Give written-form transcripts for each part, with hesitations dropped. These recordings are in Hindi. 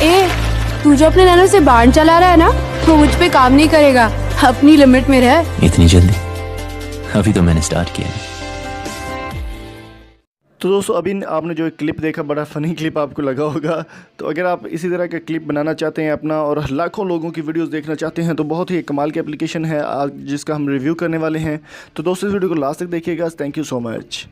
ए, तू जो अपने नैनो से बाण चला रहा है ना, वो मुझ पे काम नहीं करेगा। अपनी लिमिट में रह। इतनी जल्दी? अभी तो मैंने स्टार्ट किया है। तो दोस्तों अभी आपने जो एक क्लिप देखा, बड़ा फ़नी क्लिप आपको लगा होगा। तो अगर आप इसी तरह का क्लिप बनाना चाहते हैं अपना और लाखों लोगों की वीडियोस देखना चाहते हैं तो बहुत ही कमाल की एप्लीकेशन है आज जिसका हम रिव्यू करने वाले हैं। तो दोस्तों इस वीडियो को लास्ट तक देखिएगा। Thank you so much.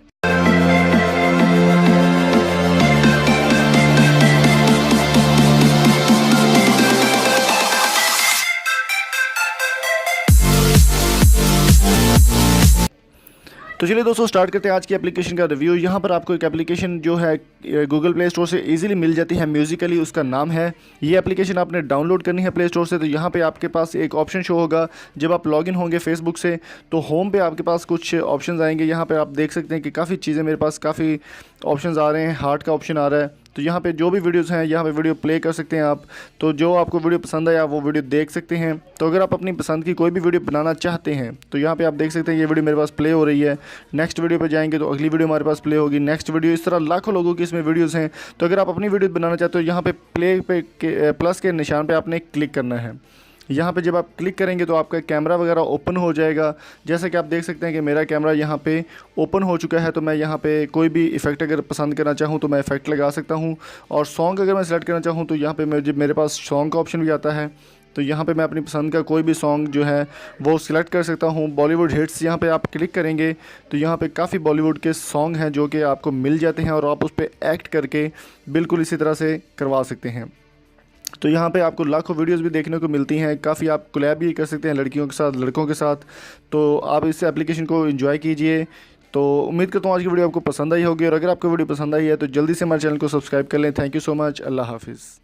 तो चलिए दोस्तों स्टार्ट करते हैं आज की एप्लीकेशन का रिव्यू। यहाँ पर आपको एक एप्लीकेशन जो है गूगल प्ले स्टोर से इजीली मिल जाती है, म्यूजिकली उसका नाम है। ये एप्लीकेशन आपने डाउनलोड करनी है प्ले स्टोर से। तो यहाँ पे आपके पास एक ऑप्शन शो होगा जब आप लॉगिन होंगे फेसबुक से, तो होम पे आपके पास कुछ ऑप्शंस आएंगे। यहाँ पे आप देख सकते हैं कि काफ़ी चीज़ें मेरे पास काफ़ी ऑप्शंस आ रहे हैं। हार्ट का ऑप्शन आ रहा है, तो यहाँ पे जो भी वीडियोस हैं यहाँ पे वीडियो प्ले कर सकते हैं आप। तो जो आपको वीडियो पसंद आया वो वीडियो देख सकते हैं। तो अगर आप अपनी पसंद की कोई भी वीडियो बनाना चाहते हैं तो यहाँ पे आप देख सकते हैं ये वीडियो मेरे पास प्ले हो रही है। नेक्स्ट वीडियो पे जाएंगे तो अगली वीडियो हमारे पास प्ले होगी, नेक्स्ट वीडियो। इस तरह लाखों लोगों की इसमें वीडियोज़ हैं। तो अगर आप अपनी वीडियो बनाना चाहते हो यहाँ पे प्ले पे प्लस के निशान पर आपने क्लिक करना है। यहाँ पे जब आप क्लिक करेंगे तो आपका कैमरा वगैरह ओपन हो जाएगा। जैसे कि आप देख सकते हैं कि मेरा कैमरा यहाँ पे ओपन हो चुका है। तो मैं यहाँ पे कोई भी इफ़ेक्ट अगर पसंद करना चाहूँ तो मैं इफ़ेक्ट लगा सकता हूँ। और सॉन्ग अगर मैं सेलेक्ट करना चाहूँ तो यहाँ पे मेरे पास सॉन्ग का ऑप्शन भी आता है। तो यहाँ पे मैं अपनी पसंद का कोई भी सॉन्ग जो है वो सिलेक्ट कर सकता हूँ। बॉलीवुड हिट्स यहाँ पे आप क्लिक करेंगे तो यहाँ पे काफ़ी बॉलीवुड के सॉन्ग हैं जो कि आपको मिल जाते हैं और आप उस पर एक्ट करके बिल्कुल इसी तरह से करवा सकते हैं। तो यहाँ पे आपको लाखों वीडियोस भी देखने को मिलती हैं। काफ़ी आप कोलैब भी कर सकते हैं लड़कियों के साथ, लड़कों के साथ। तो आप इस एप्लीकेशन को एंजॉय कीजिए। तो उम्मीद करता हूँ आज की वीडियो आपको पसंद आई होगी, और अगर आपको वीडियो पसंद आई है तो जल्दी से हमारे चैनल को सब्सक्राइब कर लें। Thank you so much. अल्लाह हाफिज़।